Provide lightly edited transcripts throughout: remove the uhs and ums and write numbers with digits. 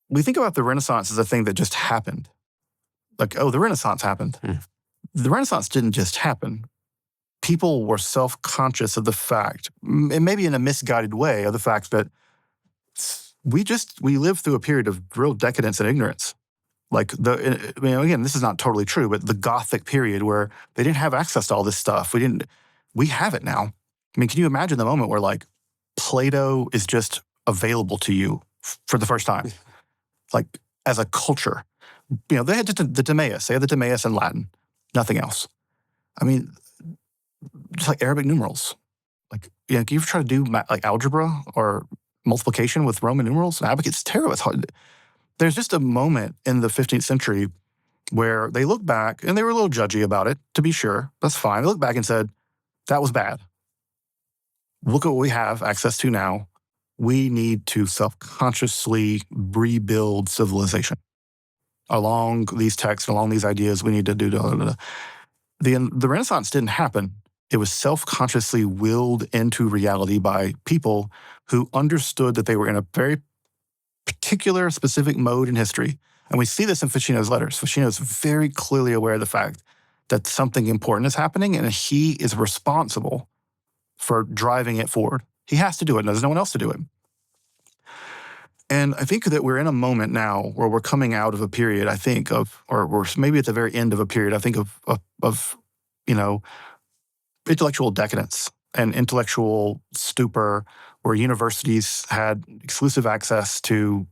we think about the Renaissance as a thing that just happened. Like, oh, the Renaissance happened. The Renaissance didn't just happen. People were self-conscious of the fact, and maybe in a misguided way, of the fact that we lived through a period of real decadence and ignorance. Like, again, this is not totally true, but the Gothic period where they didn't have access to all this stuff. We have it now. I mean, can you imagine the moment where, like, Plato is just available to you for the first time? Like, as a culture. They had the Timaeus. They had the Timaeus in Latin. Nothing else. I mean, just like Arabic numerals. Like, can you ever try to do like algebra or multiplication with Roman numerals? It's terrible. It's hard. There's just a moment in the 15th century where they look back, and they were a little judgy about it, to be sure. That's fine. They looked back and said, that was bad. Look at what we have access to now. We need to self-consciously rebuild civilization. Along these texts, along these ideas, we need to do... The Renaissance didn't happen. It was self-consciously willed into reality by people who understood that they were in a very particular, specific mode in history. And we see this in Ficino's letters. Ficino is very clearly aware of the fact that something important is happening, and he is responsible for driving it forward. He has to do it, and there's no one else to do it. And I think that we're in a moment now where we're coming out of a period, I think, or we're maybe at the very end of a period, I think of intellectual decadence and intellectual stupor, where universities had exclusive access to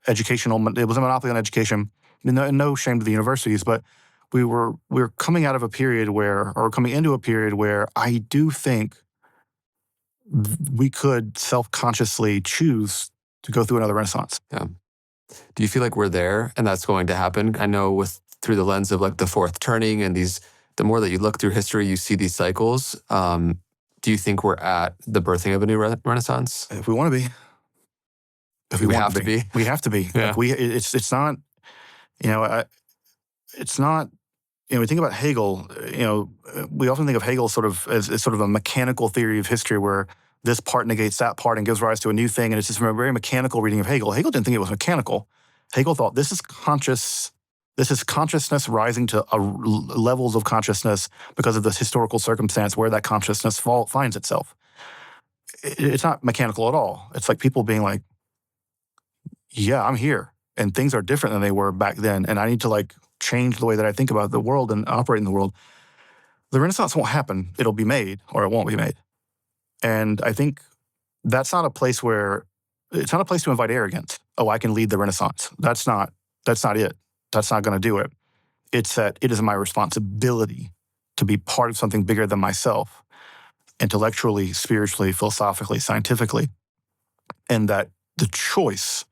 educational. It was a monopoly on education. No shame to the universities, but we're coming out of a period or coming into a period where I do think we could self-consciously choose to go through another Renaissance. Yeah. Do you feel like we're there and that's going to happen? I know through the lens of like the fourth turning and the more that you look through history, you see these cycles. Do you think we're at the birthing of a new Renaissance? If we want to be. If we have to be. We have to be. Yeah. Like it's not, it's not, we think about Hegel, we often think of Hegel sort of as sort of a mechanical theory of history where this part negates that part and gives rise to a new thing. And it's just a very mechanical reading of Hegel. Hegel didn't think it was mechanical. Hegel thought this is consciousness rising to levels of consciousness because of this historical circumstance where that consciousness finds itself. It's not mechanical at all. It's like people being like, yeah, I'm here. And things are different than they were back then. And I need to like change the way that I think about the world and operate in the world. The Renaissance won't happen. It'll be made or it won't be made. And I think it's not a place to invite arrogance. Oh, I can lead the Renaissance. That's not it. That's not going to do it. It's that it is my responsibility to be part of something bigger than myself, intellectually, spiritually, philosophically, scientifically. And that the choice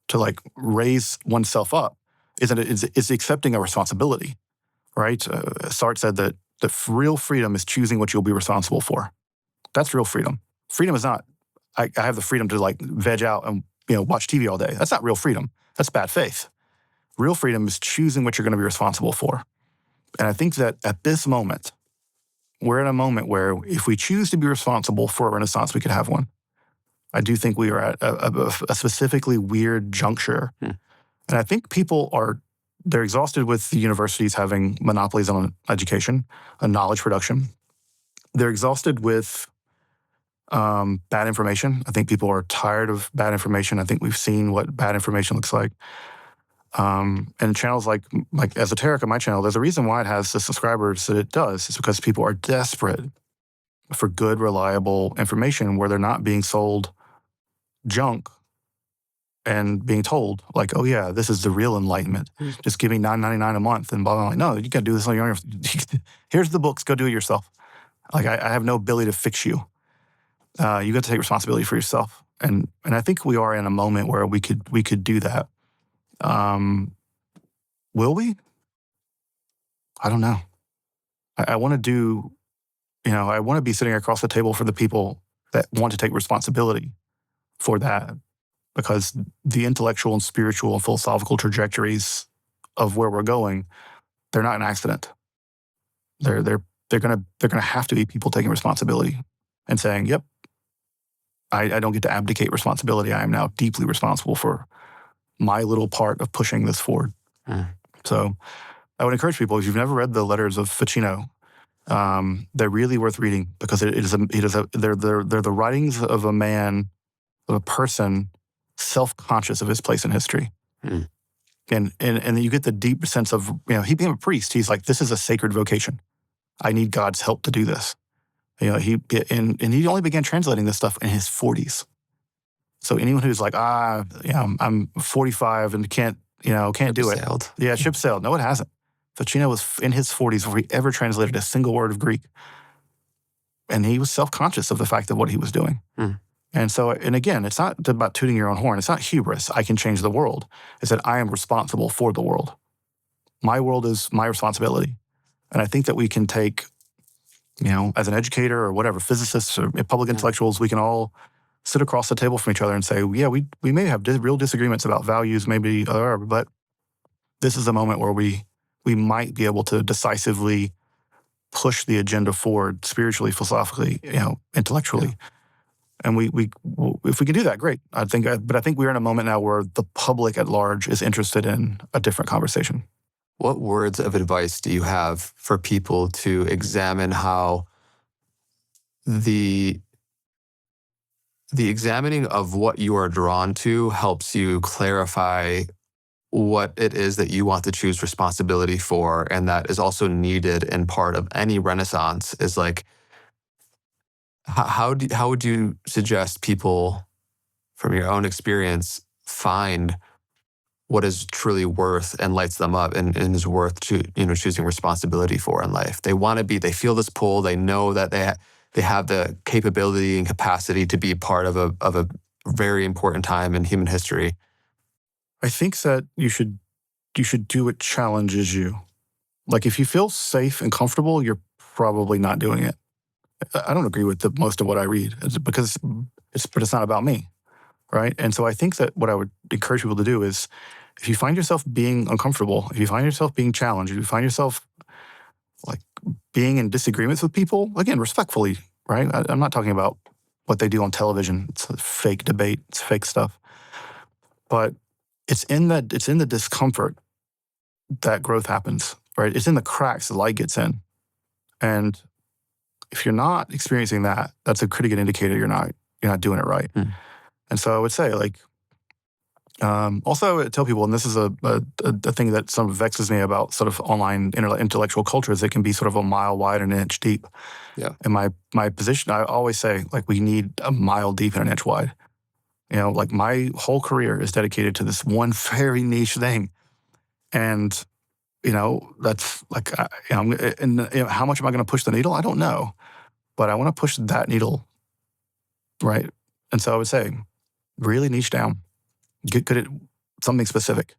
to like raise oneself up is accepting a responsibility, right? Sartre said that real freedom is choosing what you'll be responsible for. That's real freedom. Freedom is not, I have the freedom to like veg out and watch TV all day. That's not real freedom. That's bad faith. Real freedom is choosing what you're going to be responsible for. And I think that at this moment, we're in a moment where if we choose to be responsible for a Renaissance, we could have one. I do think we are at a specifically weird juncture. And I think they're exhausted with the universities having monopolies on education and knowledge production. They're exhausted with bad information. I think people are tired of bad information. I think we've seen what bad information looks like. And channels like Esoterica, my channel, there's a reason why it has the subscribers that it does. It's because people are desperate for good, reliable information where they're not being sold junk and being told, like, oh yeah, this is the real enlightenment. Just give me $9.99 a month and blah, blah, blah. No, you got to do this on your own. Here's the books. Go do it yourself. Like, I have no ability to fix you. You got to take responsibility for yourself. And I think we are in a moment where we could do that. Will we? I don't know. I want to I want to be sitting across the table for the people that want to take responsibility for that, because the intellectual and spiritual and philosophical trajectories of where we're going, they're not an accident. They're gonna have to be people taking responsibility and saying, yep, I don't get to abdicate responsibility. I am now deeply responsible for my little part of pushing this forward. So I would encourage people, if you've never read the letters of Ficino, they're really worth reading, because they're the writings of a man, of a person self-conscious of his place in history. And then you get the deep sense of, he became a priest. He's like, this is a sacred vocation. I need God's help to do this. He only began translating this stuff in his 40s. So anyone who's like, I'm 45 and can't do it. Sailed. Yeah, ship sailed. No, it hasn't. Ficino was in his 40s before he ever translated a single word of Greek. And he was self-conscious of the fact of what he was doing. And so, and again, it's not about tooting your own horn. It's not hubris. I can change the world. It's that I am responsible for the world. My world is my responsibility. And I think that we can take, as an educator or whatever, physicists or public intellectuals, we can all sit across the table from each other and say, yeah, we may have real disagreements about values, maybe, but this is a moment where we might be able to decisively push the agenda forward spiritually, philosophically, intellectually. And we if we can do that, great. I think we're in a moment now where the public at large is interested in a different conversation. What words of advice do you have for people to examine how the examining of what you are drawn to helps you clarify what it is that you want to choose responsibility for, and that is also needed in part of any renaissance? Is like, how would you suggest people, from your own experience, find what is truly worth and lights them up and is worth choosing responsibility for in life? They want to be, they feel this pull, they know that they have the capability and capacity to be part of a very important time in human history. I think that you should do what challenges you. Like, if you feel safe and comfortable, you're probably not doing it. I don't agree with most of what I read, but it's not about me, right? And so I think that what I would encourage people to do is, if you find yourself being uncomfortable, if you find yourself being challenged, if you find yourself like being in disagreements with people, again, respectfully, right? I'm not talking about what they do on television. It's a fake debate. It's fake stuff. But it's in the discomfort that growth happens, right? It's in the cracks the light gets in. And if you're not experiencing that, that's a pretty good indicator you're not doing it right. And so I would say, like, also I would tell people, and this is a thing that sort of vexes me about sort of online intellectual culture, is it can be sort of a mile wide and an inch deep. Yeah. And my position, I always say, like, we need a mile deep and an inch wide. Like, my whole career is dedicated to this one very niche thing. And, that's like, how much am I going to push the needle? I don't know. But I want to push that needle, right? And so I would say, really niche down. Get good at something specific.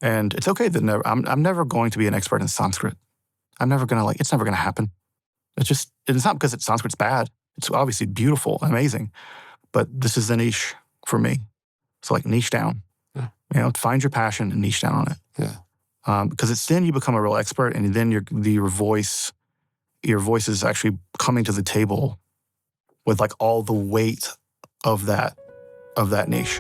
And it's okay that I'm never going to be an expert in Sanskrit. I'm never going to, it's never going to happen. It's not because Sanskrit's bad. It's obviously beautiful, amazing. But this is the niche for me. So, like, niche down. Yeah. Find your passion and niche down on it. Yeah. Because it's then you become a real expert, and then your voice is actually coming to the table with, like, all the weight of that niche.